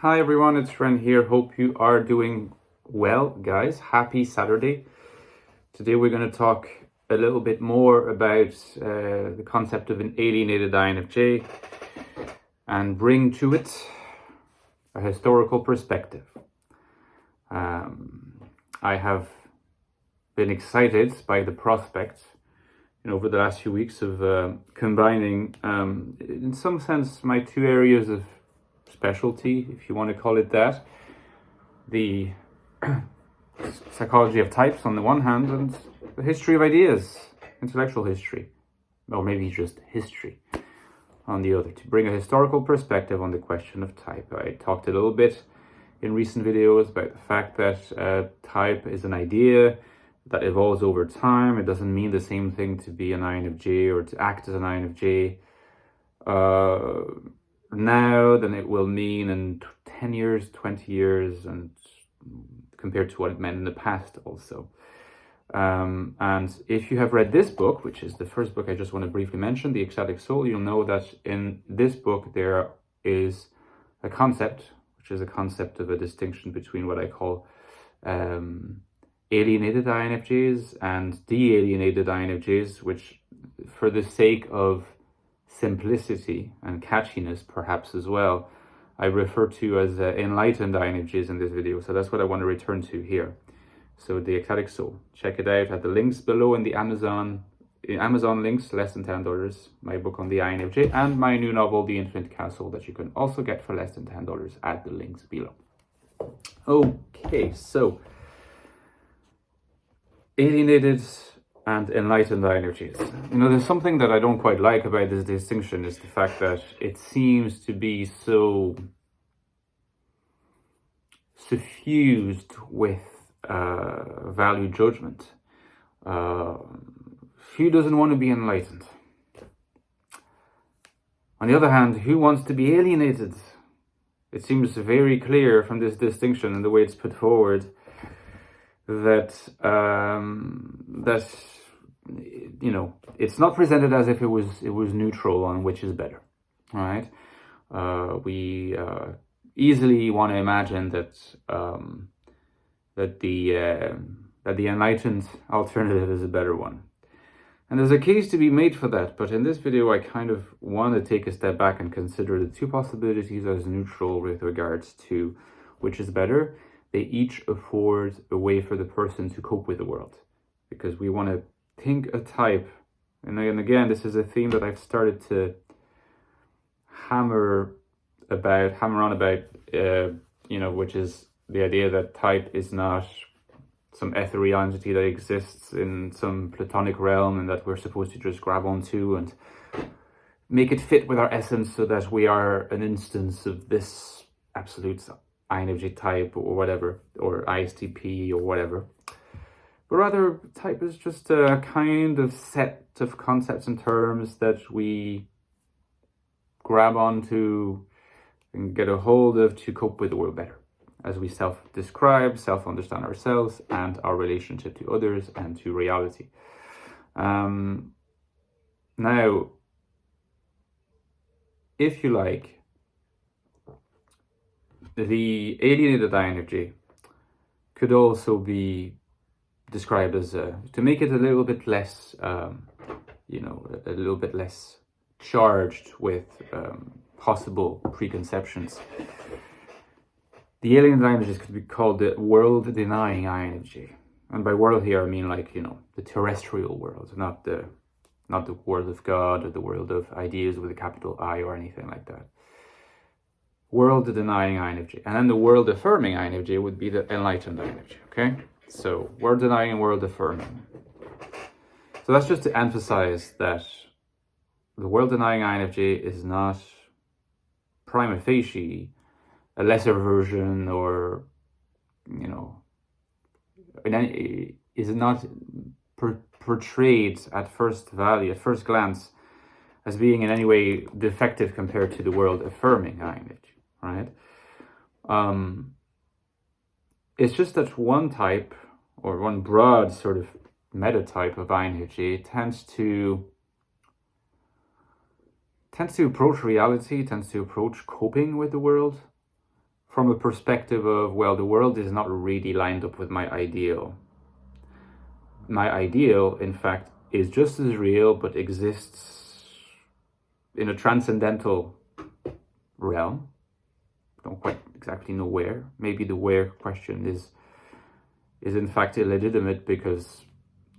Hi everyone, it's Ren here. Hope you are doing well, guys. Happy Saturday. Today we're going to talk a little bit more about the concept of an alienated INFJ and bring to it a historical perspective. I have been excited by the prospect over the last few weeks of combining, in some sense, my two areas of specialty, if you want to call it that, the psychology of types on the one hand and the history of ideas, intellectual history, or maybe just history on the other, to bring a historical perspective on the question of type. I talked a little bit in recent videos about the fact that type is an idea that evolves over time. It doesn't mean the same thing to be an INFJ or to act as an INFJ now than it will mean in 10 years, 20 years, and compared to what it meant in the past also. And if you have read this book, which is the first book I just want to briefly mention, The Ecstatic Soul, you'll know that in this book there is a concept, which is a concept of a distinction between what I call alienated INFJs and de-alienated INFJs, which for the sake of simplicity and catchiness perhaps as well, I refer to as enlightened INFJs in this video. So that's what I want to return to here. So the Ecstatic Soul, check it out at the links below in the Amazon links, less than $10, my book on the INFJ, and my new novel, The Infinite Castle, that you can also get for less than $10 at the links below. Okay, so alienated and enlightened INFJs. There's something that I don't quite like about this distinction, is the fact that it seems to be so suffused with value judgment. Who doesn't want to be enlightened? On the other hand, who wants to be alienated? It seems very clear from this distinction and the way it's put forward that it's not presented as if it was neutral on which is better. All right, we easily want to imagine that the enlightened alternative is a better one, and there's a case to be made for that. But in this video, I kind of want to take a step back and consider the two possibilities as neutral with regards to which is better. They each afford a way for the person to cope with the world, because we want to think a type, and again, this is a theme that I've started to hammer on about, which is the idea that type is not some ethereal entity that exists in some platonic realm and that we're supposed to just grab onto and make it fit with our essence so that we are an instance of this absolute INFJ type or whatever, or ISTP or whatever. But rather, type is just a kind of set of concepts and terms that we grab onto and get a hold of to cope with the world better, as we self-describe, self-understand ourselves and our relationship to others and to reality. Now, if you like, the alienated INFJ could also be described as, to make it a little bit less, a little bit less charged with possible preconceptions. The alienated INFJ could be called the world-denying INFJ. And by world here, I mean the terrestrial world, not the world of God or the world of ideas with a capital I or anything like that. World-denying INFJ. And then the world-affirming INFJ would be the enlightened INFJ, okay? So, world-denying and world-affirming. So that's just to emphasize that the world-denying INFJ is not prima facie a lesser version, or, is not portrayed at first glance as being in any way defective compared to the world-affirming INFJ. Right? It's just that one type, or one broad sort of meta type of INFJ tends to approach reality, tends to approach coping with the world from a perspective of, well, the world is not really lined up with my ideal. My ideal, in fact, is just as real, but exists in a transcendental realm. Don't quite exactly know where. Maybe the where question is in fact illegitimate because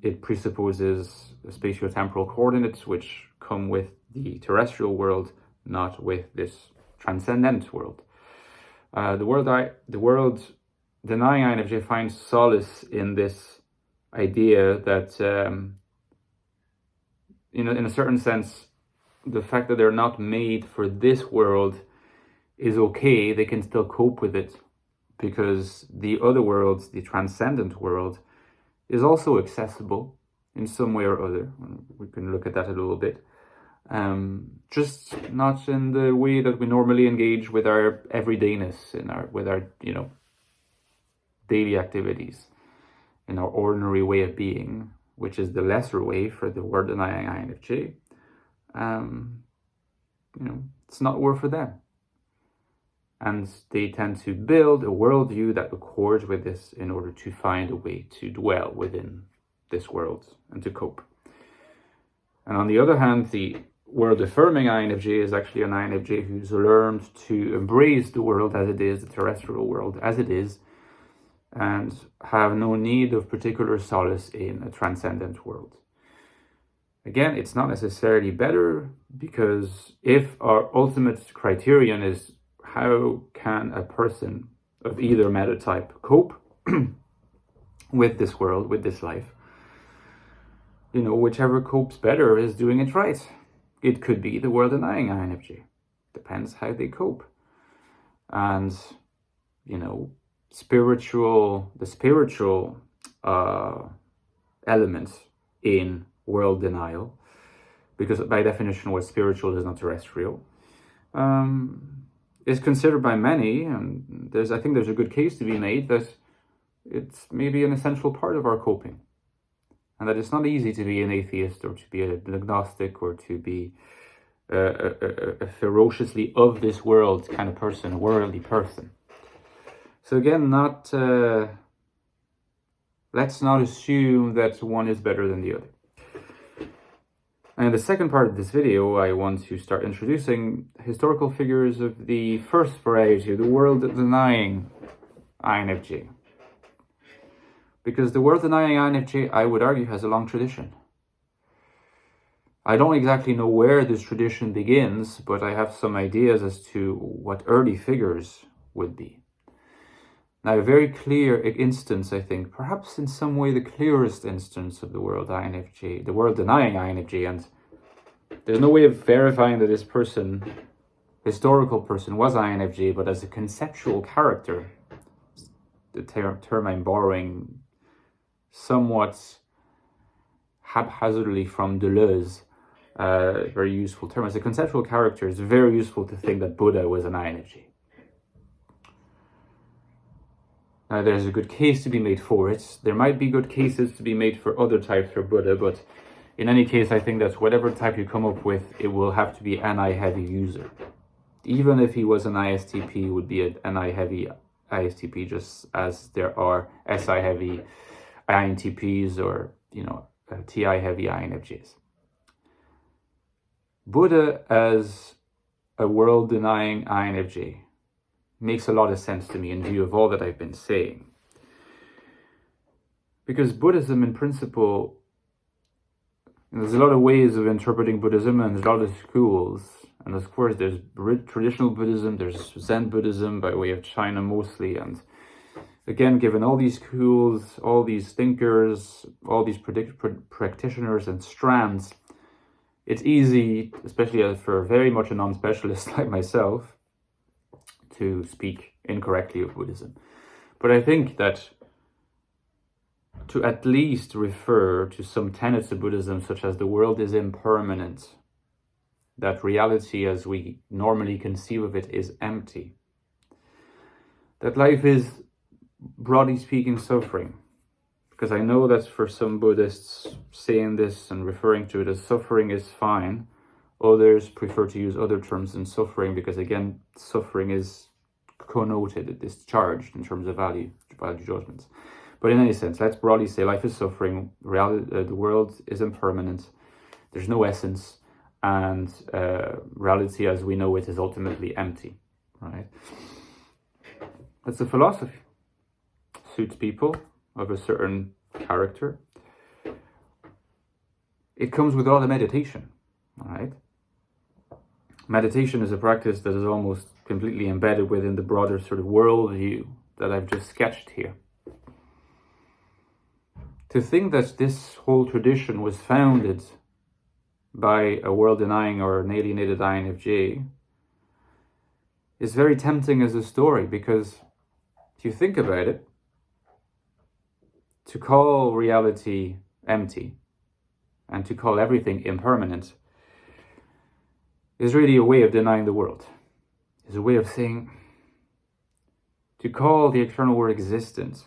it presupposes spatiotemporal coordinates which come with the terrestrial world, not with this transcendent world. The world denying INFJ finds solace in this idea that, in a certain sense, the fact that they're not made for this world is okay. They can still cope with it because the other world, the transcendent world, is also accessible in some way or other. We can look at that a little bit. Just not in the way that we normally engage with our everydayness, with our daily activities, in our ordinary way of being, which is the lesser way for the word denying INFJ. It's not work for them. And they tend to build a worldview that accords with this in order to find a way to dwell within this world and to cope. And on the other hand, the world affirming INFJ is actually an INFJ who's learned to embrace the world as it is, the terrestrial world as it is, and have no need of particular solace in a transcendent world. Again, it's not necessarily better, because if our ultimate criterion is how can a person of either meta type cope with this world, with this life, whichever copes better is doing it right. It could be the world denying INFJ. Depends how they cope. And, the spiritual element in world denial, because by definition what's spiritual is not terrestrial, is considered by many, and I think there's a good case to be made that it's maybe an essential part of our coping. And that it's not easy to be an atheist or to be an agnostic or to be a ferociously of this world kind of person, a worldly person. So again, let's not assume that one is better than the other. And in the second part of this video, I want to start introducing historical figures of the first variety, the world-denying INFJ. Because the world-denying INFJ, I would argue, has a long tradition. I don't exactly know where this tradition begins, but I have some ideas as to what early figures would be. Now, a very clear instance, I think, perhaps in some way the clearest instance of the world INFJ, the world-denying INFJ, and there's no way of verifying that this person, historical person, was INFJ, but as a conceptual character, the term I'm borrowing somewhat haphazardly from Deleuze, very useful term. As a conceptual character, it's very useful to think that Buddha was an INFJ. Now, there's a good case to be made for it. There might be good cases to be made for other types for Buddha, but in any case, I think that whatever type you come up with, it will have to be an I-heavy user. Even if he was an ISTP, it would be an I-heavy ISTP, just as there are SI-heavy INTPs or, TI-heavy INFJs. Buddha as a world-denying INFJ makes a lot of sense to me in view of all that I've been saying. Because Buddhism, in principle, there's a lot of ways of interpreting Buddhism, and there's a lot of schools. And of course, there's traditional Buddhism, there's Zen Buddhism by way of China mostly. And again, given all these schools, all these thinkers, all these practitioners and strands, it's easy, especially for very much a non-specialist like myself, to speak incorrectly of Buddhism. But I think that to at least refer to some tenets of Buddhism, such as the world is impermanent, that reality as we normally conceive of it is empty, that life is, broadly speaking, suffering. Because I know that for some Buddhists, saying this and referring to it as suffering is fine. Others prefer to use other terms than suffering, because again, suffering is connoted, it is charged in terms of value judgments. But in any sense, let's broadly say life is suffering, the world is impermanent, there's no essence, and reality as we know it is ultimately empty, right? That's a philosophy. Suits people of a certain character. It comes with a lot of meditation, all right? Meditation is a practice that is almost completely embedded within the broader sort of worldview that I've just sketched here. To think that this whole tradition was founded by a world-denying or an alienated INFJ is very tempting as a story, because if you think about it, to call reality empty and to call everything impermanent is really a way of denying the world. It's a way of saying, to call the external world existent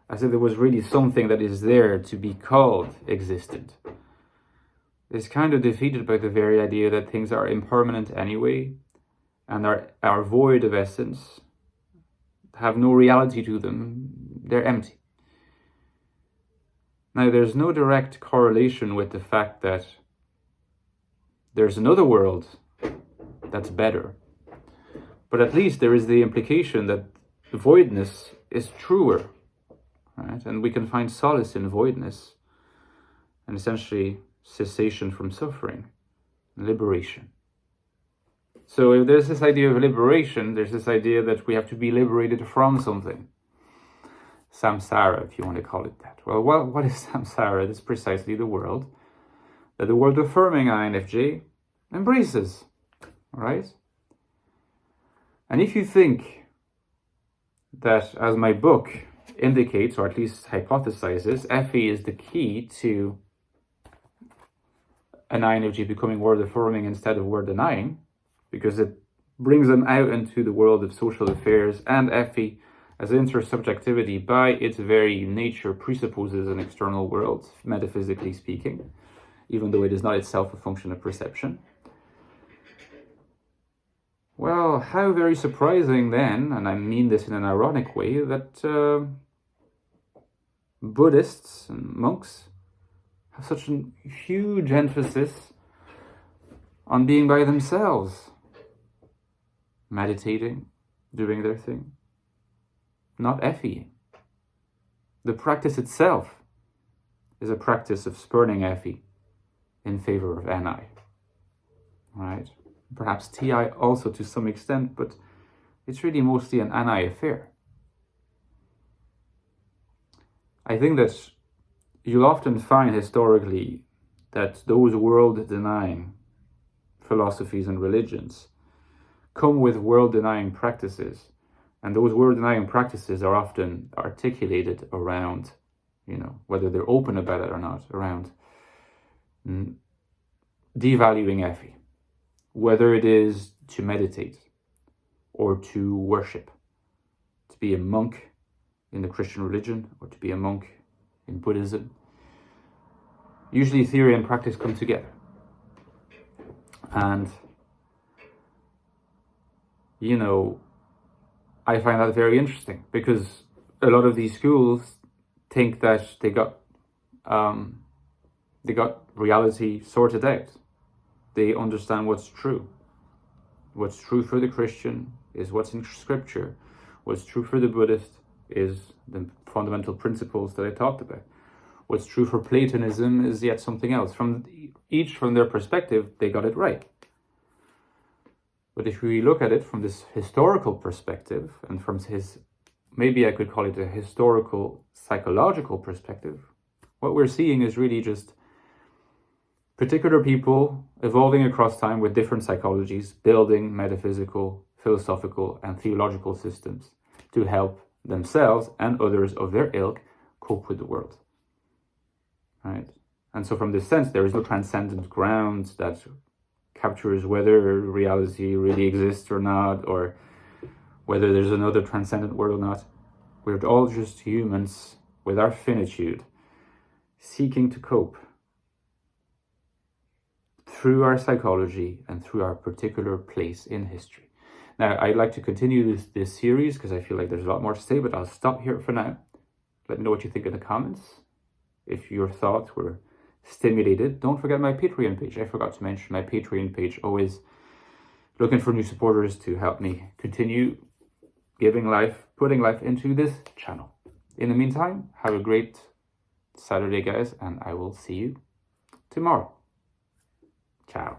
as if there was really something that is there to be called existent, is kind of defeated by the very idea that things are impermanent anyway and are void of essence, have no reality to them, they're empty. Now, there's no direct correlation with the fact that there's another world that's better, but at least there is the implication that voidness is truer, right? And we can find solace in voidness and essentially cessation from suffering, liberation. So if there's this idea of liberation, there's this idea that we have to be liberated from something. Samsara, if you want to call it that. Well, what is samsara? It's precisely the world that the world affirming INFJ embraces, right? And if you think that, as my book indicates, or at least hypothesizes, FE is the key to an INFJ becoming world affirming instead of world denying, because it brings them out into the world of social affairs, and FE as intersubjectivity by its very nature presupposes an external world, metaphysically speaking, even though it is not itself a function of perception. Well, how very surprising then, and I mean this in an ironic way, that Buddhists and monks have such a huge emphasis on being by themselves, meditating, doing their thing, not FE. The practice itself is a practice of spurning FE in favor of NI, right? Perhaps TI also to some extent, but it's really mostly an NI affair. I think that you'll often find historically that those world-denying philosophies and religions come with world-denying practices, and those world-denying practices are often articulated around, whether they're open about it or not, around devaluing FE. Whether it is to meditate or to worship, to be a monk in the Christian religion or to be a monk in Buddhism. Usually theory and practice come together. And, I find that very interesting, because a lot of these schools think that they got reality sorted out. They understand what's true. What's true for the Christian is what's in Scripture. What's true for the Buddhist is the fundamental principles that I talked about. What's true for Platonism is yet something else. From their perspective, they got it right. But if we look at it from this historical perspective, and from maybe I could call it a historical psychological perspective, what we're seeing is really just particular people evolving across time with different psychologies, building metaphysical, philosophical, and theological systems to help themselves and others of their ilk cope with the world. Right? And so from this sense, there is no transcendent ground that captures whether reality really exists or not, or whether there's another transcendent world or not. We're all just humans with our finitude, seeking to cope through our psychology and through our particular place in history. Now, I'd like to continue this series because I feel like there's a lot more to say, but I'll stop here for now. Let me know what you think in the comments. If your thoughts were stimulated, don't forget my Patreon page. I forgot to mention my Patreon page. Always looking for new supporters to help me continue putting life into this channel. In the meantime, have a great Saturday, guys, and I will see you tomorrow. Ciao.